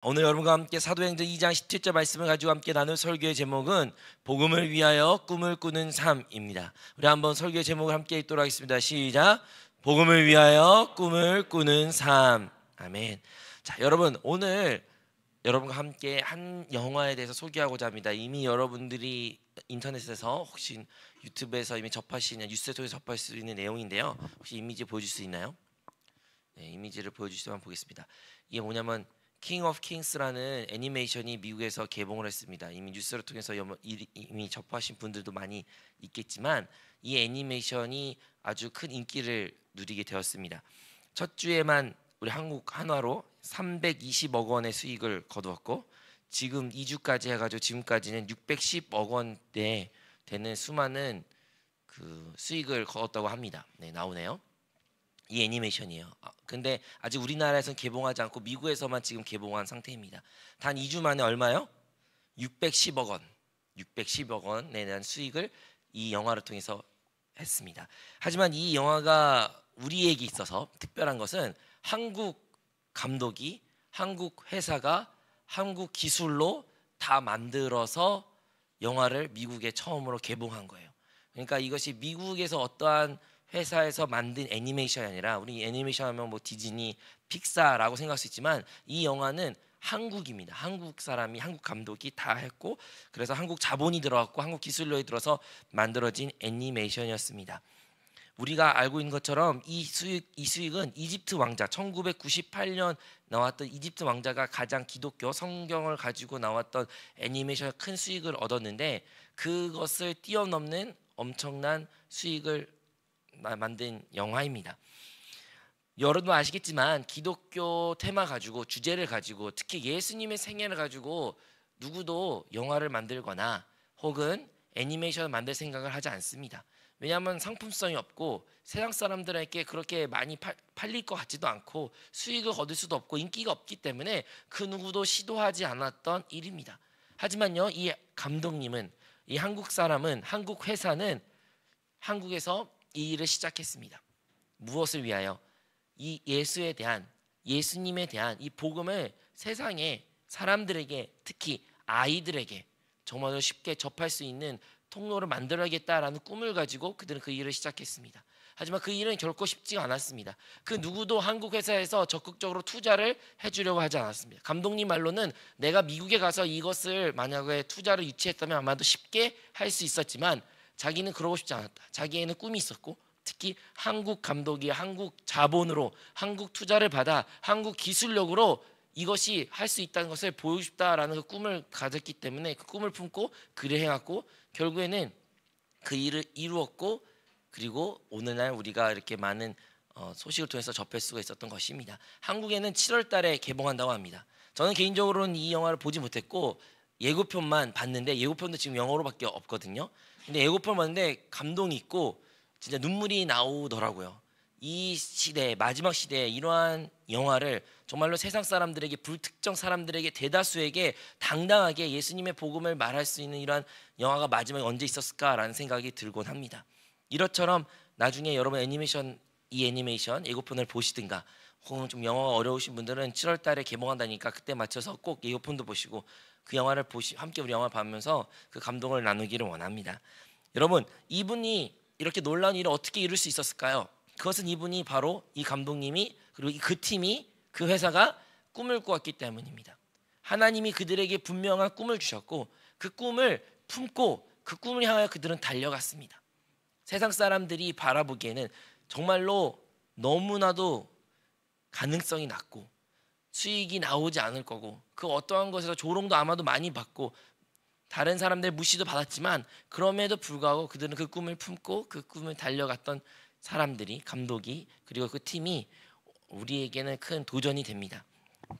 오늘 여러분과 함께 사도행전 2장 17절 말씀을 가지고 함께 나눌 설교의 제목은 복음을 위하여 꿈을 꾸는 삶입니다. 우리 한번 설교의 제목을 함께 읽도록 하겠습니다. 시작. 복음을 위하여 꿈을 꾸는 삶. 아멘. 자, 여러분, 오늘 여러분과 함께 한 영화에 대해서 소개하고자 합니다. 이미 여러분들이 인터넷에서 혹시 유튜브에서 이미 접하시는 뉴스에 통해 접할 수 있는 내용인데요. 혹시 이미지 보여줄 수 있나요? 네, 이미지를 보여주시면 보겠습니다. 이게 뭐냐면 킹 오브 킹스라는 애니메이션이 미국에서 개봉을 했습니다. 이미 뉴스를 통해서 이미 접하신 분들도 많이 있겠지만 이 애니메이션이 아주 큰 인기를 누리게 되었습니다. 첫 주에만 우리 한국 한화로 320억 원의 수익을 거두었고 지금 2주까지 해가지고 지금까지는 610억 원대 되는 수많은 그 수익을 거뒀다고 합니다. 네, 나오네요. 이 애니메이션이에요. 근데 아직 우리나라에서는 개봉하지 않고 미국에서만 지금 개봉한 상태입니다. 단 2주 만에 얼마요? 610억 원. 610억 원에 대한 수익을 이 영화를 통해서 했습니다. 하지만 이 영화가 우리에게 있어서 특별한 것은 한국 감독이 한국 회사가 한국 기술로 다 만들어서 영화를 미국에 처음으로 개봉한 거예요. 그러니까 이것이 미국에서 어떠한 회사에서 만든 애니메이션이 아니라 우리 애니메이션 하면 뭐 디즈니, 픽사라고 생각할 수 있지만 이 영화는 한국입니다. 한국 사람이 한국 감독이 다 했고 그래서 한국 자본이 들어갔고 한국 기술력이 들어서 만들어진 애니메이션이었습니다. 우리가 알고 있는 것처럼 이 수익은 이집트 왕자 1998년 나왔던 이집트 왕자가 가장 기독교 성경을 가지고 나왔던 애니메이션 큰 수익을 얻었는데 그것을 뛰어넘는 엄청난 수익을 만든 영화입니다. 여러분 아시겠지만 기독교 테마 가지고 주제를 가지고 특히 예수님의 생애를 가지고 누구도 영화를 만들거나 혹은 애니메이션을 만들 생각을 하지 않습니다. 왜냐하면 상품성이 없고 세상 사람들에게 그렇게 많이 팔릴 것 같지도 않고 수익을 얻을 수도 없고 인기가 없기 때문에 그 누구도 시도하지 않았던 일입니다. 하지만요, 이 감독님은 이 한국 사람은 한국 회사는 한국에서 이 일을 시작했습니다. 무엇을 위하여? 이 예수님에 대한 이 복음을 세상의 사람들에게 특히 아이들에게 정말로 쉽게 접할 수 있는 통로를 만들어야겠다라는 꿈을 가지고 그들은 그 일을 시작했습니다. 하지만 그 일은 결코 쉽지가 않았습니다. 그 누구도 한국 회사에서 적극적으로 투자를 해주려고 하지 않았습니다. 감독님 말로는 내가 미국에 가서 이것을 만약에 투자를 유치했다면 아마도 쉽게 할 수 있었지만 자기는 그러고 싶지 않았다. 자기에는 꿈이 있었고 특히 한국 감독이 한국 자본으로 한국 투자를 받아 한국 기술력으로 이것이 할 수 있다는 것을 보여주고 싶다라는 그 꿈을 가졌기 때문에 그 꿈을 품고 그를 해왔고 결국에는 그 일을 이루었고 그리고 오늘날 우리가 이렇게 많은 소식을 통해서 접할 수가 있었던 것입니다. 한국에는 7월 달에 개봉한다고 합니다. 저는 개인적으로는 이 영화를 보지 못했고 예고편만 봤는데 예고편도 지금 영어로밖에 없거든요. 근데 예고편 봤는데 감동이 있고 진짜 눈물이 나오더라고요. 이 시대 마지막 시대에 이러한 영화를 정말로 세상 사람들에게 불특정 사람들에게 대다수에게 당당하게 예수님의 복음을 말할 수 있는 이러한 영화가 마지막에 언제 있었을까라는 생각이 들곤 합니다. 이것처럼 나중에 여러분 이 애니메이션 예고편을 보시든가 혹은 좀 영어가 어려우신 분들은 7월 달에 개봉한다니까 그때 맞춰서 꼭 예고편도 보시고 그 영화를 함께 우리 영화를 보면서 그 감동을 나누기를 원합니다. 여러분 이분이 이렇게 놀라운 일을 어떻게 이룰 수 있었을까요? 그것은 이분이 바로 이 감독님이 그리고 그 팀이 그 회사가 꿈을 꾸었기 때문입니다. 하나님이 그들에게 분명한 꿈을 주셨고 그 꿈을 품고 그 꿈을 향하여 그들은 달려갔습니다. 세상 사람들이 바라보기에는 정말로 너무나도 가능성이 낮고 수익이 나오지 않을 거고 그 어떠한 것에서 조롱도 아마도 많이 받고 다른 사람들 무시도 받았지만 그럼에도 불구하고 그들은 그 꿈을 품고 그 꿈을 달려갔던 사람들이 감독이 그리고 그 팀이 우리에게는 큰 도전이 됩니다.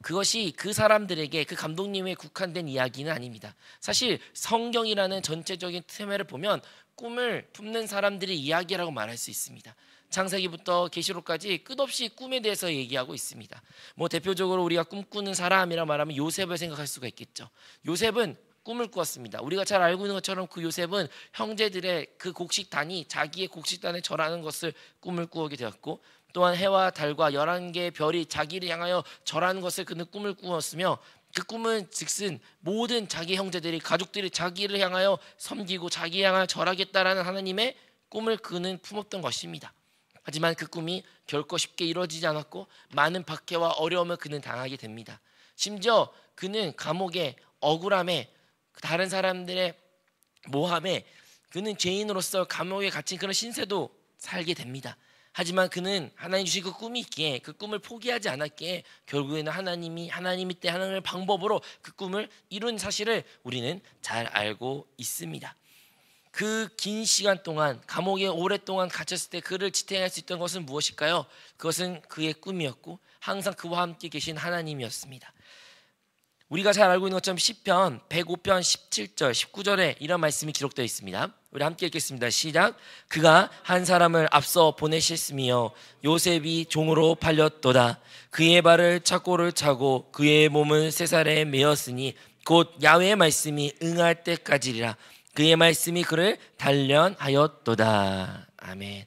그것이 그 사람들에게 그 감독님에 국한된 이야기는 아닙니다. 사실 성경이라는 전체적인 테마를 보면 꿈을 품는 사람들의 이야기라고 말할 수 있습니다. 창세기부터 계시록까지 끝없이 꿈에 대해서 얘기하고 있습니다. 뭐 대표적으로 우리가 꿈꾸는 사람이라 말하면 요셉을 생각할 수가 있겠죠. 요셉은 꿈을 꾸었습니다. 우리가 잘 알고 있는 것처럼 그 요셉은 형제들의 그 곡식단이 자기의 곡식단에 절하는 것을 꿈을 꾸게 되었고 또한 해와 달과 11개의 별이 자기를 향하여 절하는 것을 그는 꿈을 꾸었으며 그 꿈은 즉슨 모든 자기 형제들이 가족들이 자기를 향하여 섬기고 자기를 향하여 절하겠다라는 하나님의 꿈을 그는 품었던 것입니다. 하지만 그 꿈이 결코 쉽게 이루어지지 않았고 많은 박해와 어려움을 그는 당하게 됩니다. 심지어 그는 감옥에 억울함에 다른 사람들의 모함에 그는 죄인으로서 감옥에 갇힌 그런 신세도 살게 됩니다. 하지만 그는 하나님 주신 그 꿈이 있기에 그 꿈을 포기하지 않았기에 결국에는 하나님이 때 하나님의 방법으로 그 꿈을 이룬 사실을 우리는 잘 알고 있습니다. 그 긴 시간 동안 감옥에 오랫동안 갇혔을 때 그를 지탱할 수 있던 것은 무엇일까요? 그것은 그의 꿈이었고 항상 그와 함께 계신 하나님이었습니다. 우리가 잘 알고 있는 것처럼 시편 105편 17절 19절에 이런 말씀이 기록되어 있습니다. 우리 함께 읽겠습니다. 시작. 그가 한 사람을 앞서 보내셨으며 요셉이 종으로 팔렸도다. 그의 발을 착고를 차고 그의 몸을 쇠살에 메었으니 곧 야훼의 말씀이 응할 때까지리라. 그의 말씀이 그를 단련하였도다. 아멘.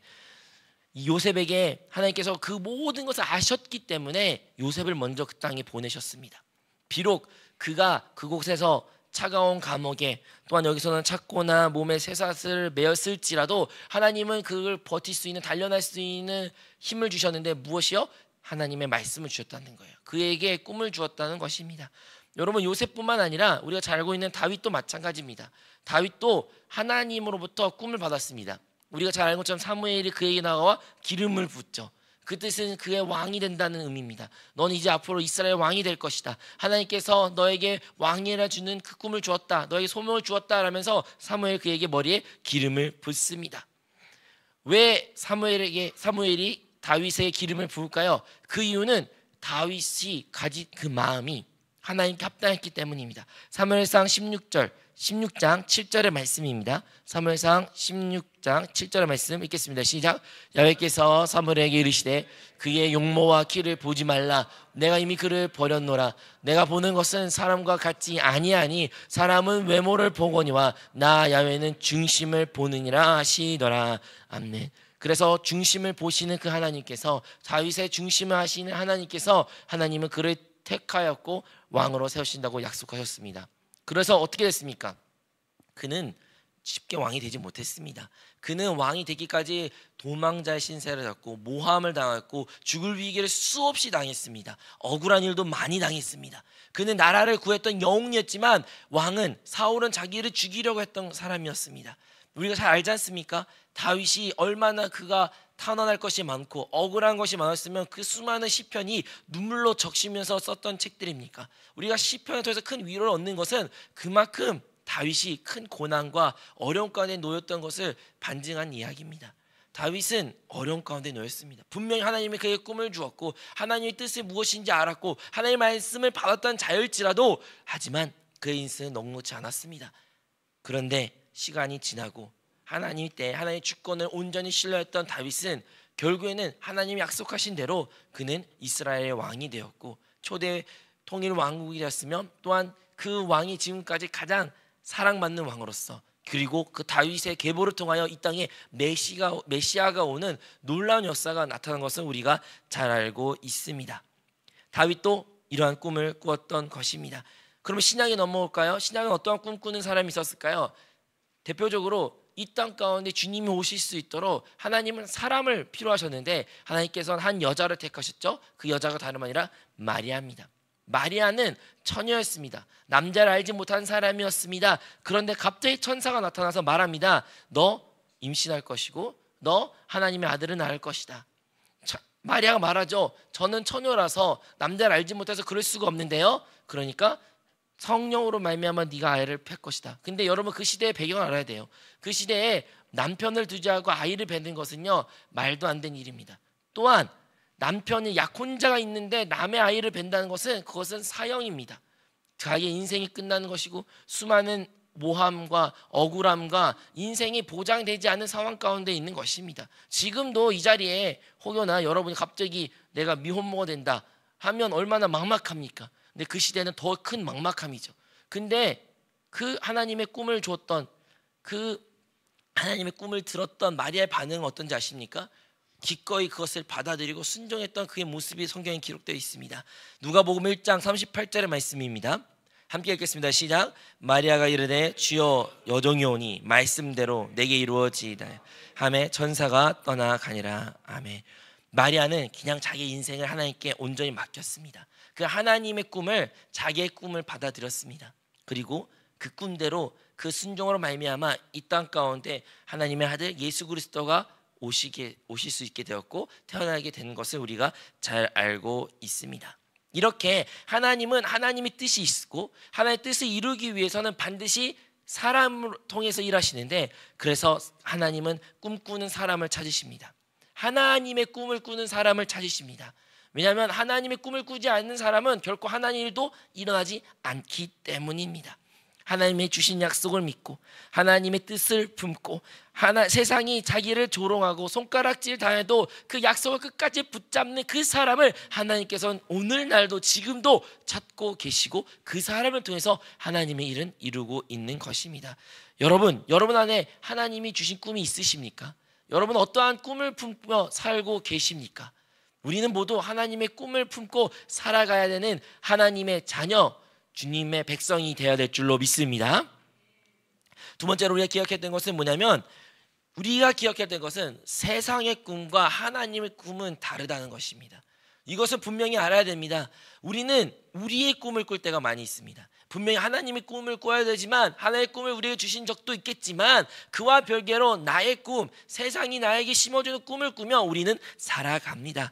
요셉에게 하나님께서 그 모든 것을 아셨기 때문에 요셉을 먼저 그 땅에 보내셨습니다. 비록 그가 그곳에서 차가운 감옥에 또한 여기서는 착고나 몸에 쇠사슬을 메었을지라도 하나님은 그걸 버틸 수 있는 단련할 수 있는 힘을 주셨는데 무엇이요? 하나님의 말씀을 주셨다는 거예요. 그에게 꿈을 주었다는 것입니다. 여러분 요셉뿐만 아니라 우리가 잘 알고 있는 다윗도 마찬가지입니다. 다윗도 하나님으로부터 꿈을 받았습니다. 우리가 잘 알는 것처럼 사무엘이 그에게 나와 기름을 붓죠. 그 뜻은 그의 왕이 된다는 의미입니다. 넌 이제 앞으로 이스라엘 왕이 될 것이다. 하나님께서 너에게 왕이라 주는 그 꿈을 주었다. 너에게 소명을 주었다 라면서 사무엘 그에게 머리에 기름을 붓습니다. 왜 사무엘이 다윗의 기름을 부을까요? 그 이유는 다윗이 가진 그 마음이 하나님께 합당했기 때문입니다. 사무엘상 16장 7절의 말씀입니다. 사무엘상 16장 7절의 말씀 읽겠습니다. 시작. 야훼께서 사무엘에게 이르시되 그의 용모와 키를 보지 말라. 내가 이미 그를 버렸노라. 내가 보는 것은 사람과 같지 아니하니 사람은 외모를 보거니와 나 야훼는 중심을 보느니라 하시더라. 아멘. 그래서 중심을 보시는 그 하나님께서 다윗의 중심을 하시는 하나님께서 하나님은 그를 택하였고 왕으로 세우신다고 약속하셨습니다. 그래서 어떻게 됐습니까? 그는 쉽게 왕이 되지 못했습니다. 그는 왕이 되기까지 도망자의 신세를 졌고 모함을 당했고 죽을 위기를 수없이 당했습니다. 억울한 일도 많이 당했습니다. 그는 나라를 구했던 영웅이었지만 사울은 자기를 죽이려고 했던 사람이었습니다. 우리가 잘 알지 않습니까? 다윗이 얼마나 그가 탄원할 것이 많고 억울한 것이 많았으면 그 수많은 시편이 눈물로 적시면서 썼던 책들입니까? 우리가 시편을 통해서 큰 위로를 얻는 것은 그만큼 다윗이 큰 고난과 어려움 가운데 놓였던 것을 반증한 이야기입니다. 다윗은 어려움 가운데 놓였습니다. 분명히 하나님이 그에게 꿈을 주었고 하나님의 뜻이 무엇인지 알았고 하나님의 말씀을 받았던 자일지라도 하지만 그의 인생은 넉넉지 않았습니다. 그런데 시간이 지나고 하나님 때 하나님의 주권을 온전히 신뢰했던 다윗은 결국에는 하나님이 약속하신 대로 그는 이스라엘의 왕이 되었고 초대 통일 왕국이 되었으며 또한 그 왕이 지금까지 가장 사랑받는 왕으로서 그리고 그 다윗의 계보를 통하여 이 땅에 메시아가 오는 놀라운 역사가 나타난 것을 우리가 잘 알고 있습니다. 다윗도 이러한 꿈을 꾸었던 것입니다. 그러면 신약에 넘어올까요? 신약은 어떠한 꿈 꾸는 사람이 있었을까요? 대표적으로 이 땅 가운데 주님이 오실 수 있도록 하나님은 사람을 필요하셨는데 하나님께서는 한 여자를 택하셨죠. 그 여자가 다름 아니라 마리아입니다. 마리아는 처녀였습니다. 남자를 알지 못한 사람이었습니다. 그런데 갑자기 천사가 나타나서 말합니다. 너 임신할 것이고 너 하나님의 아들을 낳을 것이다. 마리아가 말하죠. 저는 처녀라서 남자를 알지 못해서 그럴 수가 없는데요. 그러니까 성령으로 말미암아 네가 아이를 팰 것이다. 근데 여러분 그 시대의 배경을 알아야 돼요. 그 시대에 남편을 두지 않고 아이를 뵙는 것은요 말도 안 되는 일입니다. 또한 남편이 약혼자가 있는데 남의 아이를 뵌다는 것은 그것은 사형입니다. 자기의 인생이 끝나는 것이고 수많은 모함과 억울함과 인생이 보장되지 않은 상황 가운데 있는 것입니다. 지금도 이 자리에 혹여나 여러분이 갑자기 내가 미혼모가 된다 하면 얼마나 막막합니까? 근데 그 시대는 더 큰 막막함이죠. 근데 그 하나님의 꿈을 줬던 그 하나님의 꿈을 들었던 마리아의 반응은 어떤지 아십니까? 기꺼이 그것을 받아들이고 순종했던 그의 모습이 성경에 기록되어 있습니다. 누가복음 1장 38절의 말씀입니다. 함께 읽겠습니다. 시작. 마리아가 이르되 주여 여종이 오니 말씀대로 내게 이루어지이다 하매 천사가 떠나가니라. 아멘. 마리아는 그냥 자기 인생을 하나님께 온전히 맡겼습니다. 그 하나님의 꿈을, 자기의 꿈을 받아들였습니다. 그리고 그 꿈대로 그 순종으로 말미암아 이 땅 가운데 하나님의 아들 예수 그리스도가 오실 수 있게 되었고 태어나게 되는 것을 우리가 잘 알고 있습니다. 이렇게 하나님은 하나님의 뜻이 있고 하나님의 뜻을 이루기 위해서는 반드시 사람을 통해서 일하시는데, 그래서 하나님은 꿈꾸는 사람을 찾으십니다. 하나님의 꿈을 꾸는 사람을 찾으십니다. 왜냐하면 하나님의 꿈을 꾸지 않는 사람은 결코 하나님의 일도 일어나지 않기 때문입니다. 하나님의 주신 약속을 믿고 하나님의 뜻을 품고 세상이 자기를 조롱하고 손가락질 당해도 그 약속을 끝까지 붙잡는 그 사람을 하나님께서는 오늘날도 지금도 찾고 계시고 그 사람을 통해서 하나님의 일은 이루고 있는 것입니다. 여러분 안에 하나님이 주신 꿈이 있으십니까? 여러분 어떠한 꿈을 품며 살고 계십니까? 우리는 모두 하나님의 꿈을 품고 살아가야 되는 하나님의 자녀, 주님의 백성이 되어야 될 줄로 믿습니다. 두 번째로 우리가 기억해야 되는 것은 뭐냐면, 우리가 기억해야 되는 것은 세상의 꿈과 하나님의 꿈은 다르다는 것입니다. 이것을 분명히 알아야 됩니다. 우리는 우리의 꿈을 꿀 때가 많이 있습니다. 분명히 하나님의 꿈을 꿔야 되지만, 하나님의 꿈을 우리에게 주신 적도 있겠지만, 그와 별개로 나의 꿈, 세상이 나에게 심어주는 꿈을 꾸며 우리는 살아갑니다.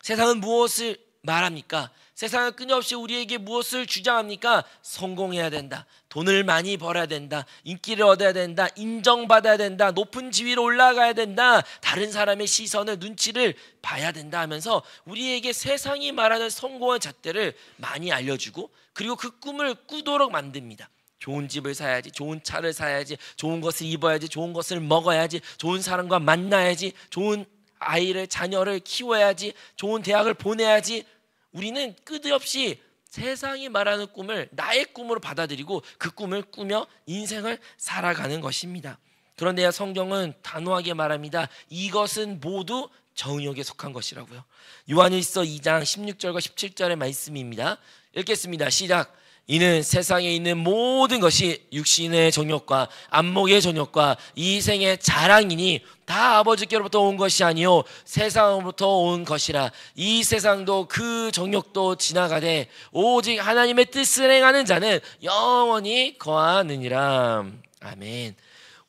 세상은 무엇을 말합니까? 세상은 끊임없이 우리에게 무엇을 주장합니까? 성공해야 된다, 돈을 많이 벌어야 된다, 인기를 얻어야 된다, 인정받아야 된다, 높은 지위로 올라가야 된다, 다른 사람의 시선을, 눈치를 봐야 된다 하면서 우리에게 세상이 말하는 성공의 잣대를 많이 알려주고, 그리고 그 꿈을 꾸도록 만듭니다. 좋은 집을 사야지, 좋은 차를 사야지, 좋은 것을 입어야지, 좋은 것을 먹어야지, 좋은 사람과 만나야지, 좋은 아이를, 자녀를 키워야지, 좋은 대학을 보내야지. 우리는 끝없이 세상이 말하는 꿈을 나의 꿈으로 받아들이고 그 꿈을 꾸며 인생을 살아가는 것입니다. 그런데 성경은 단호하게 말합니다. 이것은 모두 정욕에 속한 것이라고요. 요한일서 2장 16절과 17절의 말씀입니다. 읽겠습니다. 시작. 이는 세상에 있는 모든 것이 육신의 정욕과 안목의 정욕과 이 생의 자랑이니 다 아버지께로부터 온 것이 아니요 세상으로부터 온 것이라. 이 세상도 그 정욕도 지나가되 오직 하나님의 뜻을 행하는 자는 영원히 거하느니라. 아멘.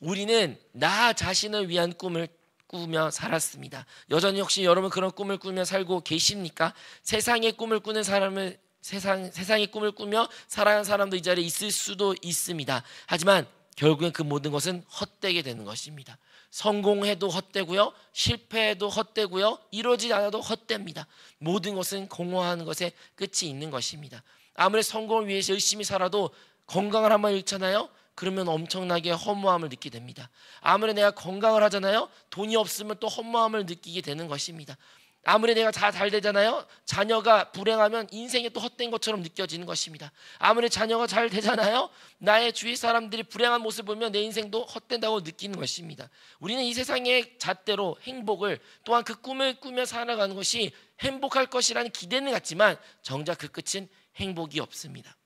우리는 나 자신을 위한 꿈을 꾸며 살았습니다. 여전히 혹시 여러분 그런 꿈을 꾸며 살고 계십니까? 세상의 꿈을 꾸는 사람을 세상의 꿈을 꾸며 살아가는 사람도 이 자리에 있을 수도 있습니다. 하지만 결국엔 그 모든 것은 헛되게 되는 것입니다. 성공해도 헛되고요, 실패해도 헛되고요, 이루어지지 않아도 헛됩니다. 모든 것은 공허한 것에 끝이 있는 것입니다. 아무리 성공을 위해서 열심히 살아도 건강을 한번 잃잖아요. 그러면 엄청나게 허무함을 느끼게 됩니다. 아무리 내가 건강을 하잖아요. 돈이 없으면 또 허무함을 느끼게 되는 것입니다. 아무리 내가 잘 되잖아요. 자녀가 불행하면 인생이 또 헛된 것처럼 느껴지는 것입니다. 아무리 자녀가 잘 되잖아요. 나의 주위 사람들이 불행한 모습을 보면 내 인생도 헛된다고 느끼는 것입니다. 우리는 이 세상의 잣대로 행복을, 또한 그 꿈을 꾸며 살아가는 것이 행복할 것이라는 기대는 같지만 정작 그 끝은 행복이 없습니다.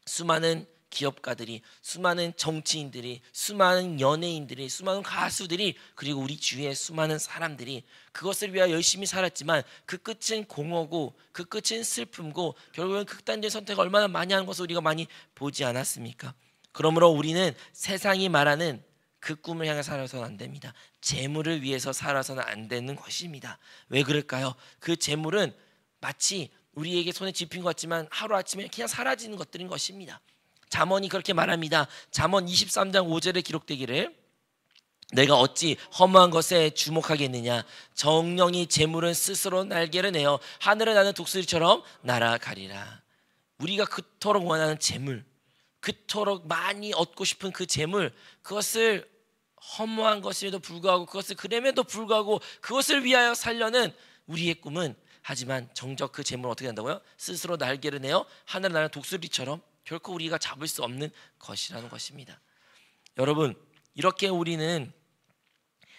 수많은 기업가들이, 수많은 정치인들이, 수많은 연예인들이, 수많은 가수들이, 그리고 우리 주위의 수많은 사람들이 그것을 위하여 열심히 살았지만 그 끝은 공허고 그 끝은 슬픔고 결국은 극단적인 선택을 얼마나 많이 하는 것을 우리가 많이 보지 않았습니까? 그러므로 우리는 세상이 말하는 그 꿈을 향해 살아서는 안 됩니다. 재물을 위해서 살아서는 안 되는 것입니다. 왜 그럴까요? 그 재물은 마치 우리에게 손에 집힌 것 같지만 하루아침에 그냥 사라지는 것들인 것입니다. 잠언이 그렇게 말합니다. 잠언 23장 5절에 기록되기를 내가 어찌 허무한 것에 주목하겠느냐. 정령이 재물은 스스로 날개를 내어 하늘을 나는 독수리처럼 날아가리라. 우리가 그토록 원하는 재물, 그토록 많이 얻고 싶은 그 재물, 그것을 허무한 것임에도 불구하고, 그것을 그램에도 불구하고 그것을 위하여 살려는 우리의 꿈은, 하지만 정작 그 재물은 어떻게 한다고요? 스스로 날개를 내어 하늘을 나는 독수리처럼 결코 우리가 잡을 수 없는 것이라는 것입니다. 여러분, 이렇게 우리는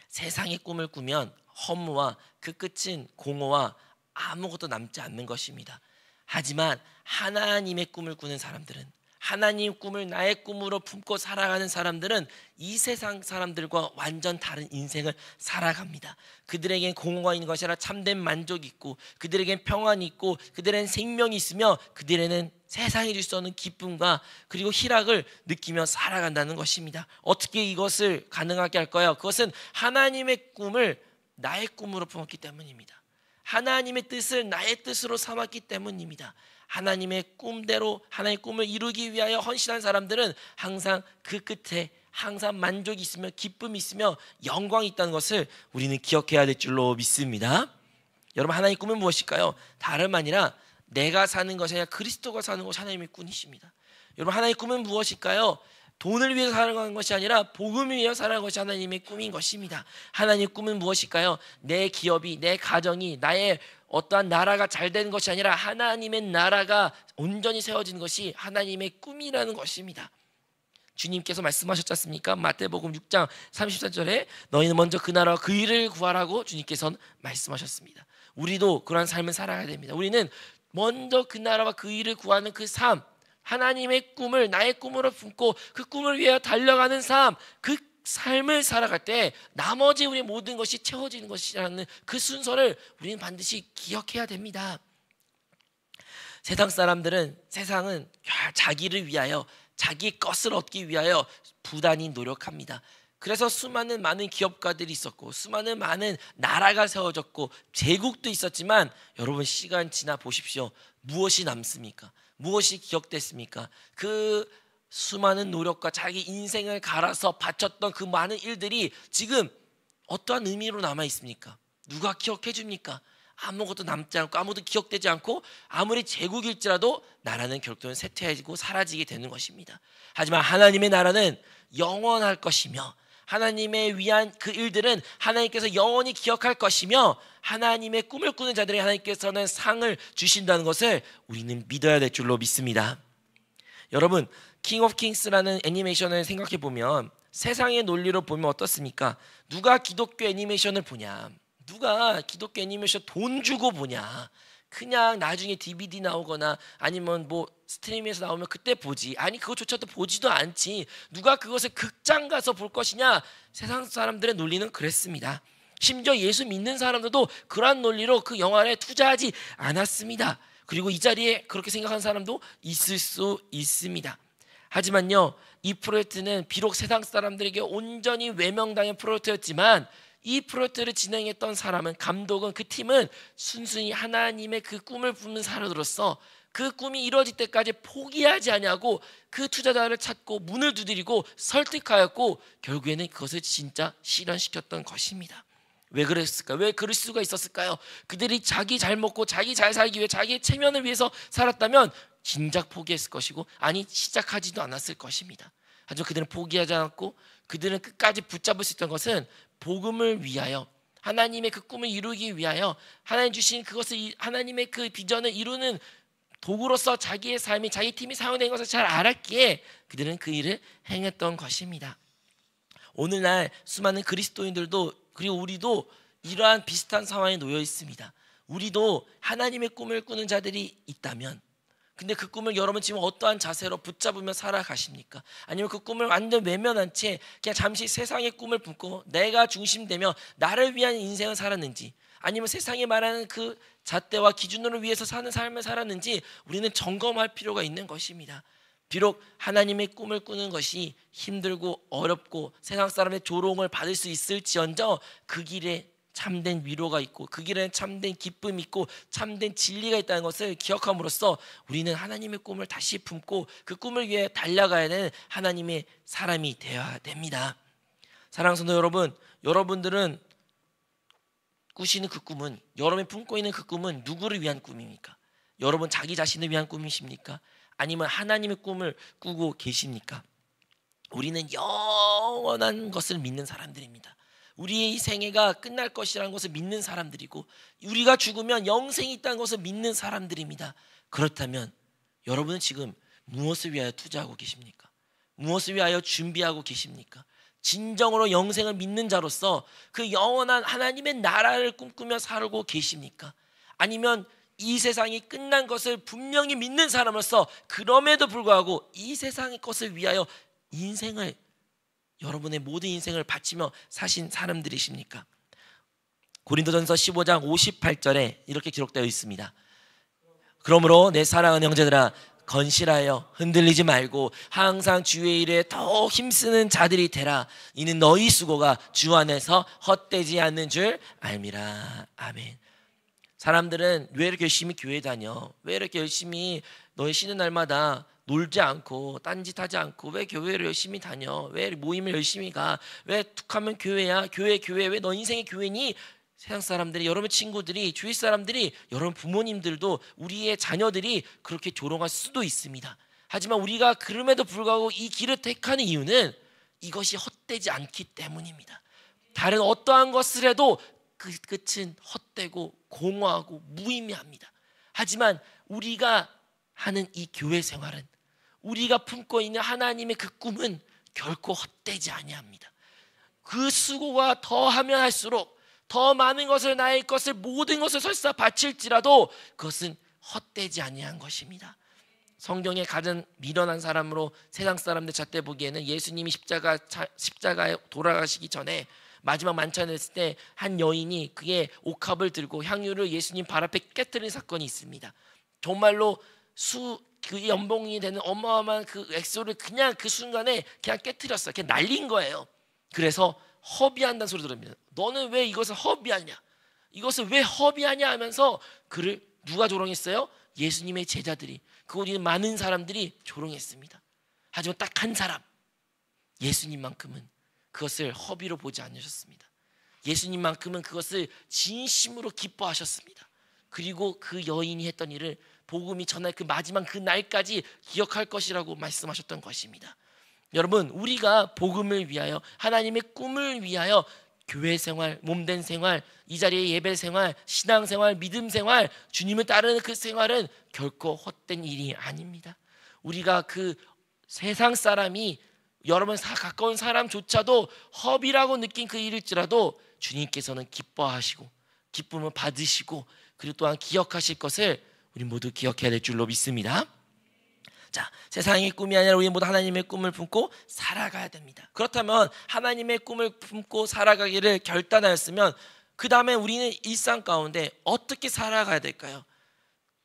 세상의 꿈을 꾸면 허무와 그 끝은 공허와 아무것도 남지 않는 것입니다. 하지만 하나님의 꿈을 꾸는 사람들은, 하나님 꿈을 나의 꿈으로 품고 살아가는 사람들은 이 세상 사람들과 완전 다른 인생을 살아갑니다. 그들에겐 공허가 있는 것이 아니라 참된 만족이 있고, 그들에겐 평안이 있고, 그들에겐 생명이 있으며, 그들에는 세상이 줄 수 없는 기쁨과 그리고 희락을 느끼며 살아간다는 것입니다. 어떻게 이것을 가능하게 할까요? 그것은 하나님의 꿈을 나의 꿈으로 품었기 때문입니다. 하나님의 뜻을 나의 뜻으로 삼았기 때문입니다. 하나님의 꿈대로 하나님의 꿈을 이루기 위하여 헌신한 사람들은 항상 그 끝에 항상 만족이 있으며 기쁨이 있으며 영광이 있다는 것을 우리는 기억해야 될 줄로 믿습니다. 여러분, 하나님의 꿈은 무엇일까요? 다름 아니라 내가 사는 것이 아니라 그리스도가 사는 것이 하나님의 꿈이십니다. 여러분, 하나님의 꿈은 무엇일까요? 돈을 위해서 살아가는 것이 아니라 복음을 위해서 살아가는 것이 하나님의 꿈인 것입니다. 하나님의 꿈은 무엇일까요? 내 기업이, 내 가정이, 나의 어떠한 나라가 잘 되는 것이 아니라 하나님의 나라가 온전히 세워지는 것이 하나님의 꿈이라는 것입니다. 주님께서 말씀하셨지 않습니까? 마태복음 6장 34절에 너희는 먼저 그 나라와 그 일을 구하라고 주님께서는 말씀하셨습니다. 우리도 그러한 삶을 살아가야 됩니다. 우리는 먼저 그 나라와 그 일을 구하는 그 삶, 하나님의 꿈을 나의 꿈으로 품고 그 꿈을 위해 달려가는 삶, 그 삶을 살아갈 때 나머지 우리의 모든 것이 채워지는 것이라는 그 순서를 우리는 반드시 기억해야 됩니다. 세상은 자기를 위하여, 자기 것을 얻기 위하여 부단히 노력합니다. 그래서 많은 기업가들이 있었고, 많은 나라가 세워졌고, 제국도 있었지만, 여러분 시간 지나 보십시오. 무엇이 남습니까? 무엇이 기억됐습니까? 그 수많은 노력과 자기 인생을 갈아서 바쳤던 그 많은 일들이 지금 어떠한 의미로 남아 있습니까? 누가 기억해 줍니까? 아무것도 남지 않고 아무도 기억되지 않고, 아무리 제국일지라도 나라는 결국은 쇠퇴해지고 사라지게 되는 것입니다. 하지만 하나님의 나라는 영원할 것이며, 하나님의 위한 그 일들은 하나님께서 영원히 기억할 것이며, 하나님의 꿈을 꾸는 자들에게 하나님께서는 상을 주신다는 것을 우리는 믿어야 될 줄로 믿습니다. 여러분, 킹 오브 킹스라는 애니메이션을 생각해 보면 세상의 논리로 보면 어떻습니까? 누가 기독교 애니메이션을 보냐? 누가 기독교 애니메이션 돈 주고 보냐? 그냥 나중에 DVD 나오거나 아니면 뭐 스트리밍에서 나오면 그때 보지. 아니, 그것조차도 보지도 않지. 누가 그것을 극장 가서 볼 것이냐? 세상 사람들의 논리는 그랬습니다. 심지어 예수 믿는 사람들도 그러한 논리로 그 영화에 투자하지 않았습니다. 그리고 이 자리에 그렇게 생각하는 사람도 있을 수 있습니다. 하지만요, 이 프로젝트는 비록 세상 사람들에게 온전히 외면당한 프로젝트였지만, 이 프로젝트를 진행했던 사람은, 감독은, 그 팀은 순순히 하나님의 그 꿈을 품는 사람으로서 그 꿈이 이루어질 때까지 포기하지 않냐고 그 투자자를 찾고 문을 두드리고 설득하였고, 결국에는 그것을 진짜 실현시켰던 것입니다. 왜 그랬을까요? 왜 그럴 수가 있었을까요? 그들이 자기 잘 먹고 자기 잘 살기 위해 자기의 체면을 위해서 살았다면 진작 포기했을 것이고, 아니, 시작하지도 않았을 것입니다. 하지만 그들은 포기하지 않았고, 그들은 끝까지 붙잡을 수 있던 것은 복음을 위하여, 하나님의 그 꿈을 이루기 위하여, 하나님 주신 그것을, 하나님의 그 비전을 이루는 도구로서 자기의 삶이, 자기 팀이 사용된 것을 잘 알았기에 그들은 그 일을 행했던 것입니다. 오늘날 수많은 그리스도인들도, 그리고 우리도 이러한 비슷한 상황에 놓여 있습니다. 우리도 하나님의 꿈을 꾸는 자들이 있다면, 근데 그 꿈을 여러분 지금 어떠한 자세로 붙잡으며 살아가십니까? 아니면 그 꿈을 완전 외면한 채 그냥 잠시 세상의 꿈을 품고 내가 중심되며 나를 위한 인생을 살았는지, 아니면 세상이 말하는 그 잣대와 기준으로 위해서 사는 삶을 살았는지 우리는 점검할 필요가 있는 것입니다. 비록 하나님의 꿈을 꾸는 것이 힘들고 어렵고 세상 사람의 조롱을 받을 수 있을지언정 그 길에 참된 위로가 있고, 그 길에는 참된 기쁨이 있고 참된 진리가 있다는 것을 기억함으로써 우리는 하나님의 꿈을 다시 품고 그 꿈을 위해 달려가야 하는 하나님의 사람이 되어야 됩니다. 사랑하는 성도 여러분, 여러분들은 꾸시는 그 꿈은, 여러분이 품고 있는 그 꿈은 누구를 위한 꿈입니까? 여러분 자기 자신을 위한 꿈이십니까? 아니면 하나님의 꿈을 꾸고 계십니까? 우리는 영원한 것을 믿는 사람들입니다. 우리의 이 생애가 끝날 것이라는 것을 믿는 사람들이고, 우리가 죽으면 영생이 있다는 것을 믿는 사람들입니다. 그렇다면 여러분은 지금 무엇을 위하여 투자하고 계십니까? 무엇을 위하여 준비하고 계십니까? 진정으로 영생을 믿는 자로서 그 영원한 하나님의 나라를 꿈꾸며 살고 계십니까? 아니면 이 세상이 끝난 것을 분명히 믿는 사람으로서 그럼에도 불구하고 이 세상의 것을 위하여 인생을, 여러분의 모든 인생을 바치며 사신 사람들이십니까? 고린도전서 15장 58절에 이렇게 기록되어 있습니다. 그러므로 내 사랑하는 형제들아, 건실하여 흔들리지 말고 항상 주의 일에 더 힘쓰는 자들이 되라. 이는 너희 수고가 주 안에서 헛되지 않는 줄 알미라. 아멘. 사람들은 왜 이렇게 열심히 교회 다녀? 왜 이렇게 열심히 너희 쉬는 날마다 놀지 않고 딴짓하지 않고 왜 교회를 열심히 다녀? 왜 모임을 열심히 가? 왜 툭하면 교회야? 교회 왜 너 인생의 교회니? 세상 사람들이, 여러분 친구들이, 주위 사람들이, 여러분 부모님들도, 우리의 자녀들이 그렇게 조롱할 수도 있습니다. 하지만 우리가 그럼에도 불구하고 이 길을 택하는 이유는 이것이 헛되지 않기 때문입니다. 다른 어떠한 것을 해도 그 끝은 헛되고 공허하고 무의미합니다. 하지만 우리가 하는 이 교회 생활은, 우리가 품고 있는 하나님의 그 꿈은 결코 헛되지 아니합니다. 그 수고가 더하면 할수록 더 많은 것을, 나의 것을, 모든 것을 설사 바칠지라도 그것은 헛되지 아니한 것입니다. 성경에 가장 미련한 사람으로 세상 사람들 잣대 보기에는 예수님이 십자가에 돌아가시기 전에 마지막 만찬을 했을 때 한 여인이 그의 옥합을 들고 향유를 예수님 발 앞에 깨뜨린 사건이 있습니다. 정말로 그 연봉이 되는 어마어마한 그 액수를 그냥 그 순간에 그냥 깨뜨렸어요. 그냥 날린 거예요. 그래서 허비한다는 소리 들읍니다. 너는 왜 이것을 허비하냐? 이것을 왜 허비하냐 하면서 그를 누가 조롱했어요? 예수님의 제자들이, 그곳 있는 많은 사람들이 조롱했습니다. 하지만 딱 한 사람, 예수님만큼은 그것을 허비로 보지 않으셨습니다. 예수님만큼은 그것을 진심으로 기뻐하셨습니다. 그리고 그 여인이 했던 일을 복음이 전할 그 마지막 그 날까지 기억할 것이라고 말씀하셨던 것입니다. 여러분, 우리가 복음을 위하여, 하나님의 꿈을 위하여 교회 생활, 몸된 생활, 이 자리의 예배 생활, 신앙 생활, 믿음 생활, 주님을 따르는 그 생활은 결코 헛된 일이 아닙니다. 우리가 그 세상 사람이, 여러분 가까운 사람조차도 허비라고 느낀 그 일일지라도 주님께서는 기뻐하시고 기쁨을 받으시고 그리고 또한 기억하실 것을 우리 모두 기억해야 될 줄로 믿습니다. 자, 세상의 꿈이 아니라 우리 모두 하나님의 꿈을 품고 살아가야 됩니다. 그렇다면 하나님의 꿈을 품고 살아가기를 결단하였으면 그 다음에 우리는 일상 가운데 어떻게 살아가야 될까요?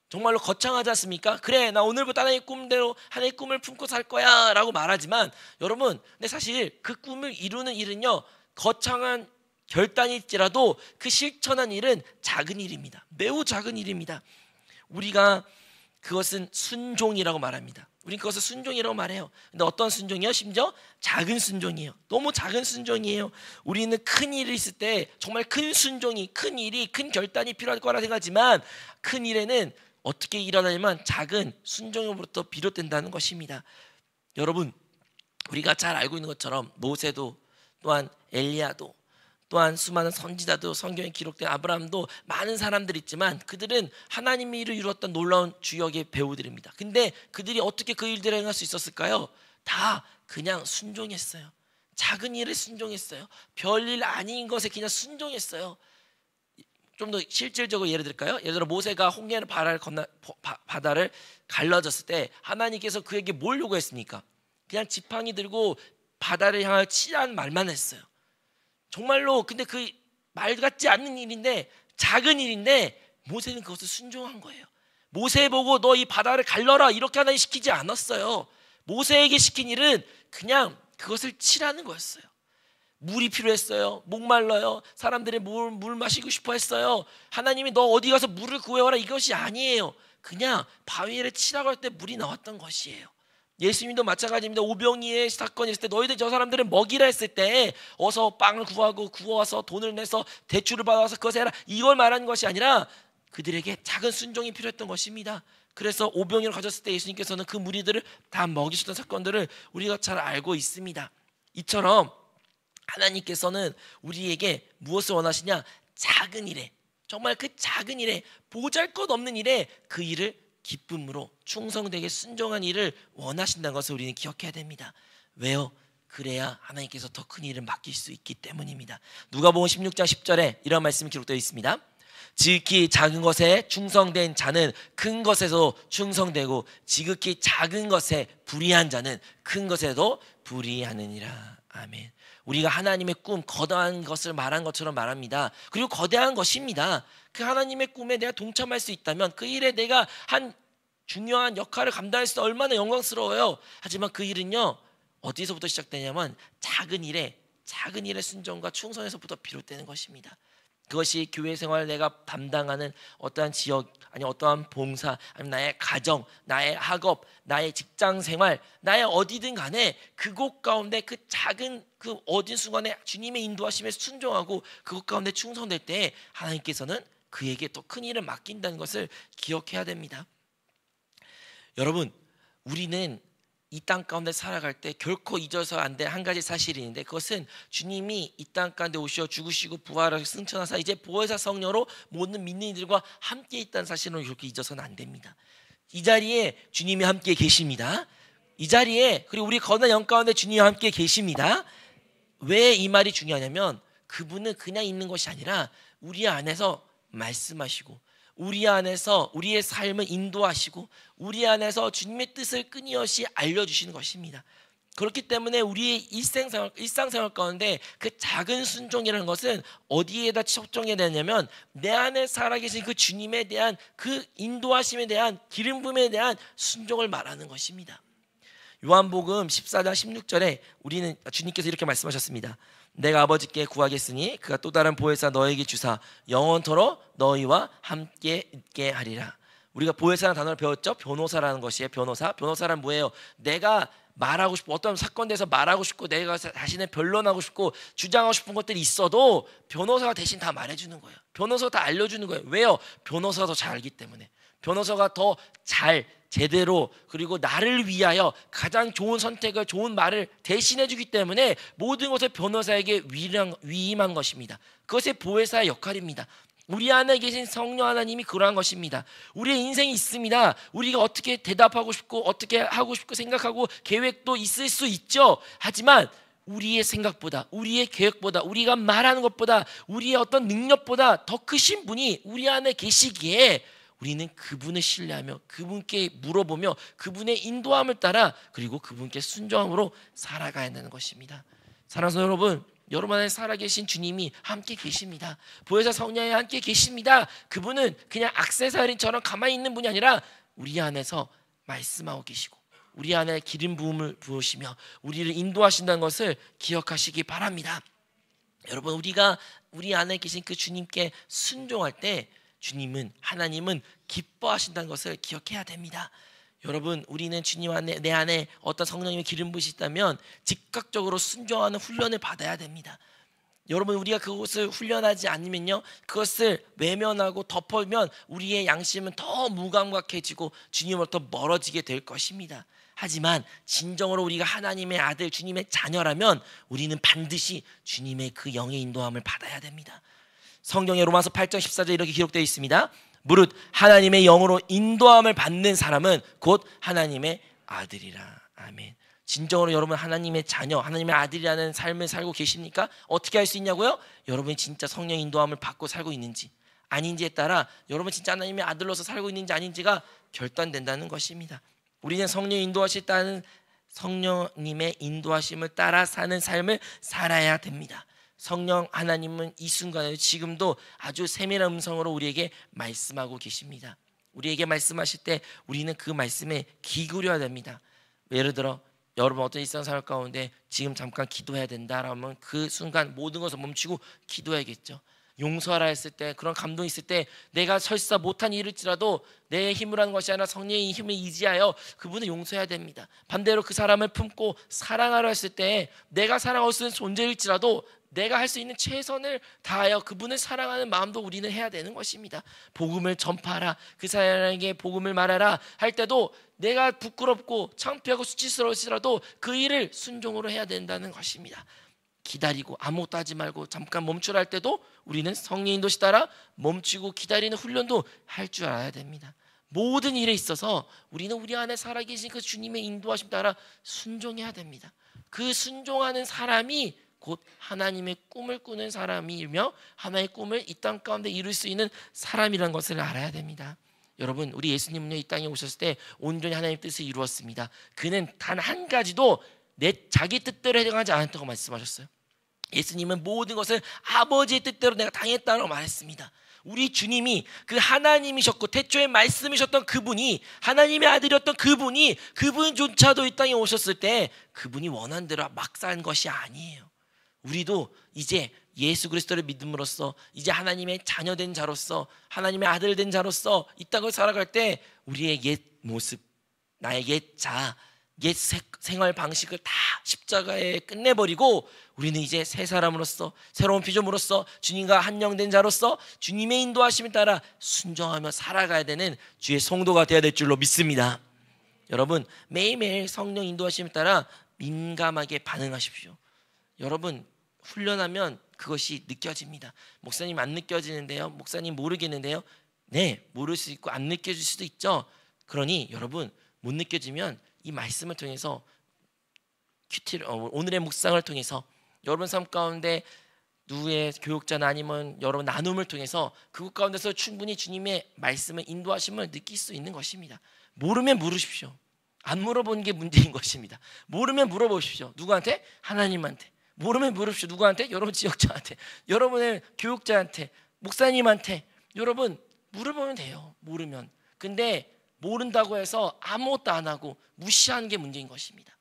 정말로 거창하지 않습니까? 그래, 나 오늘부터 하나님의 꿈대로 하나님의 꿈을 품고 살 거야 라고 말하지만, 여러분, 근데 사실 그 꿈을 이루는 일은요, 거창한 결단일지라도 그 실천한 일은 작은 일입니다. 매우 작은 일입니다. 우리가 그것은 순종이라고 말합니다. 우린 그것을 순종이라고 말해요. 근데 어떤 순종이요? 심지어 작은 순종이에요. 너무 작은 순종이에요. 우리는 큰 일이 있을 때 정말 큰 순종이, 큰 일이, 큰 결단이 필요할 거라 생각하지만 큰 일에는 어떻게 일어나냐면 작은 순종으로부터 비롯된다는 것입니다. 여러분, 우리가 잘 알고 있는 것처럼 모세도, 또한 엘리야도, 또한 수많은 선지자도, 성경에 기록된 아브라함도, 많은 사람들이 있지만 그들은 하나님의 일을 이루었던 놀라운 주역의 배우들입니다. 근데 그들이 어떻게 그 일들을 행할 수 있었을까요? 다 그냥 순종했어요. 작은 일에 순종했어요. 별일 아닌 것에 그냥 순종했어요. 좀 더 실질적으로 예를 들까요? 예를 들어 모세가 홍해를 바다를 갈라졌을 때 하나님께서 그에게 뭘 요구했습니까? 그냥 지팡이 들고 바다를 향하여 치라는 말만 했어요. 정말로 근데 그 말 같지 않는 일인데, 작은 일인데 모세는 그것을 순종한 거예요. 모세 보고 너 이 바다를 갈라라 이렇게 하나님 시키지 않았어요. 모세에게 시킨 일은 그냥 그것을 치라는 거였어요. 물이 필요했어요. 목말라요. 사람들이 물 마시고 싶어 했어요. 하나님이 너 어디 가서 물을 구해와라 이것이 아니에요. 그냥 바위를 치라고 할 때 물이 나왔던 것이에요. 예수님도 마찬가지입니다. 오병이의 사건이 있을 때 너희들 저 사람들은 먹이라 했을 때 어서 빵을 구워와서 돈을 내서 대출을 받아서 그것을 해라, 이걸 말하는 것이 아니라 그들에게 작은 순종이 필요했던 것입니다. 그래서 오병이를 가졌을 때 예수님께서는 그 무리들을 다 먹이셨던 사건들을 우리가 잘 알고 있습니다. 이처럼 하나님께서는 우리에게 무엇을 원하시냐? 작은 일에, 정말 그 작은 일에, 보잘것없는 일에 그 일을 기쁨으로 충성되게 순종한 일을 원하신다는 것을 우리는 기억해야 됩니다. 왜요? 그래야 하나님께서 더 큰 일을 맡길 수 있기 때문입니다. 누가복음 16장 10절에 이런 말씀이 기록되어 있습니다. 지극히 작은 것에 충성된 자는 큰 것에도 충성되고 지극히 작은 것에 불의한 자는 큰 것에도 불의하느니라. 아멘. 우리가 하나님의 꿈, 거대한 것을 말한 것처럼 말합니다. 그리고 거대한 것입니다. 그 하나님의 꿈에 내가 동참할 수 있다면 그 일에 내가 한 중요한 역할을 감당할 수 얼마나 영광스러워요. 하지만 그 일은요, 어디서부터 시작되냐면 작은 일의 순종과 충성에서부터 비롯되는 것입니다. 그것이 교회 생활을 내가 담당하는 어떠한 지역, 아니 어떠한 봉사, 아니면 나의 가정, 나의 학업, 나의 직장 생활, 나의 어디든 간에 그곳 가운데 그 작은 그 어딘 순간에 주님의 인도하심에 순종하고 그곳 가운데 충성될 때 하나님께서는 그에게 더 큰 일을 맡긴다는 것을 기억해야 됩니다. 여러분, 우리는 이 땅 가운데 살아갈 때 결코 잊어서 안 될 한 가지 사실이 있는데, 그것은 주님이 이 땅 가운데 오셔 죽으시고 부활하셔 승천하사 이제 보혜사 성령으로 모든 믿는 이들과 함께 있다는 사실을 그렇게 잊어서는 안 됩니다. 이 자리에 주님이 함께 계십니다. 이 자리에, 그리고 우리 거듭난 영 가운데 주님이 함께 계십니다. 왜 이 말이 중요하냐면 그분은 그냥 있는 것이 아니라 우리 안에서 말씀하시고 우리 안에서 우리의 삶을 인도하시고 우리 안에서 주님의 뜻을 끊임없이 알려주시는 것입니다. 그렇기 때문에 우리의 일상생활 가운데 그 작은 순종이라는 것은 어디에다 초점해야 되냐면 내 안에 살아계신 그 주님에 대한 그 인도하심에 대한 기름 부음에 대한 순종을 말하는 것입니다. 요한복음 14장 16절에 우리는 주님께서 이렇게 말씀하셨습니다. 내가 아버지께 구하겠으니 그가 또 다른 보혜사 너에게 주사 영원토록 너희와 함께 있게 하리라. 우리가 보혜사라는 단어를 배웠죠. 변호사라는 것이에요. 변호사란 뭐예요? 내가 말하고 싶고 어떤 사건에 대해서 말하고 싶고 내가 자신의 변론하고 싶고 주장하고 싶은 것들이 있어도 변호사가 대신 다 말해주는 거예요. 변호사가 다 알려주는 거예요. 왜요? 변호사가 더 잘 알기 때문에. 변호사가 더 잘 제대로 그리고 나를 위하여 가장 좋은 선택을 좋은 말을 대신해 주기 때문에 모든 것을 변호사에게 위임한 것입니다. 그것이 보혜사의 역할입니다. 우리 안에 계신 성령 하나님이 그러한 것입니다. 우리의 인생이 있습니다. 우리가 어떻게 대답하고 싶고 어떻게 하고 싶고 생각하고 계획도 있을 수 있죠. 하지만 우리의 생각보다 우리의 계획보다 우리가 말하는 것보다 우리의 어떤 능력보다 더 크신 분이 우리 안에 계시기에 우리는 그분을 신뢰하며 그분께 물어보며 그분의 인도함을 따라 그리고 그분께 순종함으로 살아가야 하는 것입니다. 사랑하는 여러분, 여러분 안에 살아계신 주님이 함께 계십니다. 보혜사 성령이 함께 계십니다. 그분은 그냥 액세서리처럼 가만히 있는 분이 아니라 우리 안에서 말씀하고 계시고 우리 안에 기름 부음을 부으시며 우리를 인도하신다는 것을 기억하시기 바랍니다. 여러분, 우리가 우리 안에 계신 그 주님께 순종할 때 하나님은 기뻐하신다는 것을 기억해야 됩니다. 여러분, 우리는 주님 안에 내 안에 어떤 성령님의 기름 부으시 있다면 즉각적으로 순종하는 훈련을 받아야 됩니다. 여러분, 우리가 그것을 훈련하지 않으면요, 그것을 외면하고 덮으면 우리의 양심은 더 무감각해지고 주님으로부터 멀어지게 될 것입니다. 하지만 진정으로 우리가 하나님의 아들, 주님의 자녀라면 우리는 반드시 주님의 그 영의 인도함을 받아야 됩니다. 성경의 로마서 8장 14절 이렇게 기록되어 있습니다. 무릇 하나님의 영으로 인도함을 받는 사람은 곧 하나님의 아들이라. 아멘. 진정으로 여러분 하나님의 자녀, 하나님의 아들이라는 삶을 살고 계십니까? 어떻게 할 수 있냐고요? 여러분이 진짜 성령 인도함을 받고 살고 있는지 아닌지에 따라 여러분 진짜 하나님의 아들로서 살고 있는지 아닌지가 결단된다는 것입니다. 우리는 성령 인도하셨다는 성령님의 인도하심을 따라 사는 삶을 살아야 됩니다. 성령 하나님은 이 순간에 지금도 아주 세밀한 음성으로 우리에게 말씀하고 계십니다. 우리에게 말씀하실 때 우리는 그 말씀에 귀 기울여야 됩니다. 예를 들어 여러분 어떤 일상생활 가운데 지금 잠깐 기도해야 된다라면 그 순간 모든 것을 멈추고 기도해야겠죠. 용서하라 했을 때, 그런 감동이 있을 때 내가 설사 못한 일일지라도 내 힘으로 하는 것이 아니라 성령의 힘을 의지하여 그분을 용서해야 됩니다. 반대로 그 사람을 품고 사랑하라 했을 때 내가 사랑할 수 있는 존재일지라도 내가 할 수 있는 최선을 다하여 그분을 사랑하는 마음도 우리는 해야 되는 것입니다. 복음을 전파하라, 그 사람에게 복음을 말하라 할 때도 내가 부끄럽고 창피하고 수치스러울지라도 그 일을 순종으로 해야 된다는 것입니다. 기다리고 아무것도 하지 말고 잠깐 멈추라 할 때도 우리는 성령 인도시 따라 멈추고 기다리는 훈련도 할 줄 알아야 됩니다. 모든 일에 있어서 우리는 우리 안에 살아계신 그 주님의 인도하심 따라 순종해야 됩니다. 그 순종하는 사람이 곧 하나님의 꿈을 꾸는 사람이며 하나님의 꿈을 이 땅 가운데 이룰 수 있는 사람이라는 것을 알아야 됩니다. 여러분, 우리 예수님은요, 이 땅에 오셨을 때 온전히 하나님의 뜻을 이루었습니다. 그는 단 한 가지도 자기 뜻대로 행하지 않았다고 말씀하셨어요. 예수님은 모든 것을 아버지의 뜻대로 내가 당했다고 말했습니다. 우리 주님이 그 하나님이셨고 태초에 말씀이셨던 그분이, 하나님의 아들이었던 그분조차도 이 땅에 오셨을 때 그분이 원한 대로 막 산 것이 아니에요. 우리도 이제 예수 그리스도를 믿음으로써 이제 하나님의 자녀된 자로서, 하나님의 아들 된 자로서 이 땅을 살아갈 때 우리의 옛 모습, 나의 옛 자, 옛 생활 방식을 다 십자가에 끝내버리고 우리는 이제 새 사람으로서, 새로운 피조물로서, 주님과 한영된 자로서 주님의 인도하심에 따라 순종하며 살아가야 되는 주의 성도가 되어야 될 줄로 믿습니다. 여러분, 매일매일 성령 인도하심에 따라 민감하게 반응하십시오. 여러분, 훈련하면 그것이 느껴집니다. 목사님 안 느껴지는데요? 목사님 모르겠는데요? 네, 모를 수 있고 안 느껴질 수도 있죠. 그러니 여러분, 못 느껴지면 이 말씀을 통해서 오늘의 묵상을 통해서 여러분 삶 가운데 누구의 교육자나 아니면 여러분 나눔을 통해서 그곳 가운데서 충분히 주님의 말씀을 인도하심을 느낄 수 있는 것입니다. 모르면 물으십시오. 안 물어보는 게 문제인 것입니다. 모르면 물어보십시오. 누구한테? 하나님한테. 모르면 물으십시오. 누구한테? 여러분 지역자한테, 여러분의 교육자한테, 목사님한테. 여러분 물어보면 돼요. 모르면. 근데 모른다고 해서 아무것도 안 하고 무시하는 게 문제인 것입니다.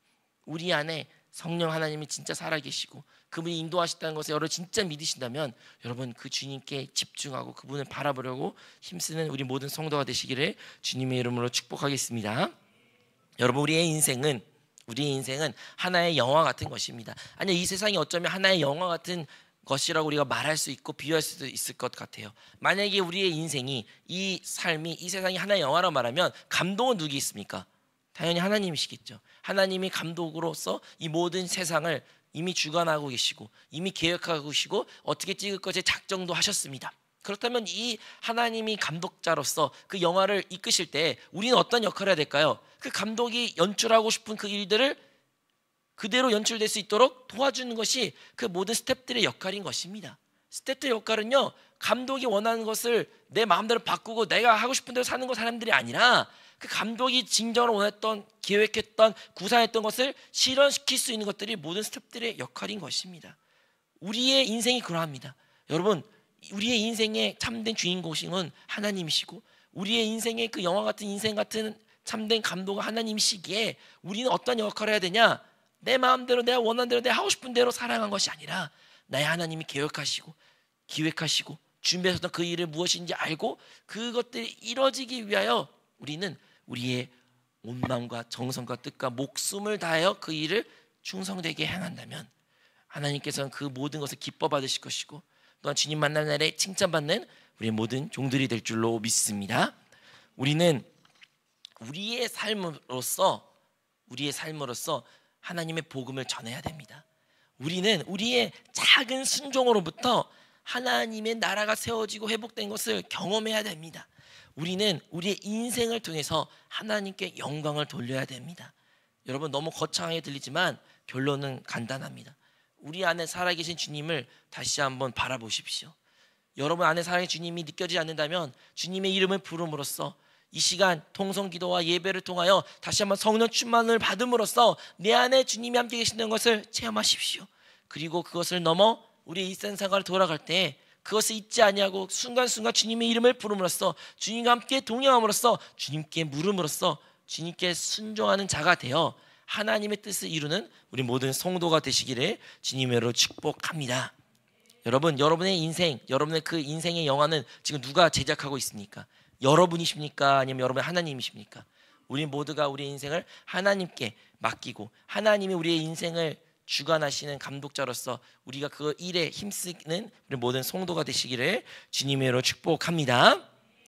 우리 안에 성령 하나님이 진짜 살아계시고 그분이 인도하셨다는 것을 여러분 진짜 믿으신다면 여러분 그 주님께 집중하고 그분을 바라보려고 힘쓰는 우리 모든 성도가 되시기를 주님의 이름으로 축복하겠습니다. 여러분, 우리의 인생은 하나의 영화 같은 것입니다. 아니, 이 세상이 어쩌면 하나의 영화 같은 것이라고 우리가 말할 수 있고 비유할 수도 있을 것 같아요. 만약에 우리의 인생이, 이 삶이, 이 세상이 하나의 영화라고 말하면 감독은 누구 있습니까? 당연히 하나님이시겠죠. 하나님이 감독으로서 이 모든 세상을 이미 주관하고 계시고 이미 계획하고 계시고 어떻게 찍을 것에 작정도 하셨습니다. 그렇다면 이 하나님이 감독자로서 그 영화를 이끄실 때 우리는 어떤 역할을 해야 될까요? 그 감독이 연출하고 싶은 그 일들을 그대로 연출될 수 있도록 도와주는 것이 그 모든 스태프들의 역할인 것입니다. 스태프들의 역할은요, 감독이 원하는 것을 내 마음대로 바꾸고 내가 하고 싶은 대로 사는 사람들이 아니라 그 감독이 진정으로 원했던, 계획했던, 구상했던 것을 실현시킬 수 있는 것들이 모든 스태프들의 역할인 것입니다. 우리의 인생이 그러합니다. 여러분, 우리의 인생의 참된 주인공은 하나님이시고 우리의 인생의 그 영화 같은 인생 같은 참된 감독은 하나님이시기에 우리는 어떤 역할을 해야 되냐? 내 마음대로 내가 원하는 대로 내가 하고 싶은 대로 살아간 것이 아니라 나의 하나님이 계획하시고 기획하시고 준비하셨던 그 일을 무엇인지 알고 그것들이 이루어지기 위하여 우리는 우리의 온 마음과 정성과 뜻과 목숨을 다하여 그 일을 충성되게 행한다면 하나님께서는 그 모든 것을 기뻐 받으실 것이고 또한 주님 만난 날에 칭찬받는 우리의 모든 종들이 될 줄로 믿습니다. 우리는 우리의 삶으로서 하나님의 복음을 전해야 됩니다. 우리는 우리의 작은 순종으로부터 하나님의 나라가 세워지고 회복된 것을 경험해야 됩니다. 우리는 우리의 인생을 통해서 하나님께 영광을 돌려야 됩니다. 여러분, 너무 거창하게 들리지만 결론은 간단합니다. 우리 안에 살아계신 주님을 다시 한번 바라보십시오. 여러분 안에 살아계신 주님이 느껴지지 않는다면 주님의 이름을 부름으로써 이 시간 통성기도와 예배를 통하여 다시 한번 성령 충만을 받음으로써 내 안에 주님이 함께 계시는 것을 체험하십시오. 그리고 그것을 넘어 우리 일상생활을 돌아갈 때 그것을 잊지 아니하고 순간순간 주님의 이름을 부름으로써 주님과 함께 동행함으로써 주님께 물음으로써 주님께 순종하는 자가 되어 하나님의 뜻을 이루는 우리 모든 성도가 되시기를 주님으로 축복합니다. 여러분, 여러분의 인생, 여러분의 그 인생의 영화는 지금 누가 제작하고 있습니까? 여러분이십니까? 아니면 여러분 하나님이십니까? 우리 모두가 우리 인생을 하나님께 맡기고 하나님이 우리의 인생을 주관하시는 감독자로서 우리가 그 일에 힘쓰는 우리 모든 성도가 되시기를 주님으로 축복합니다.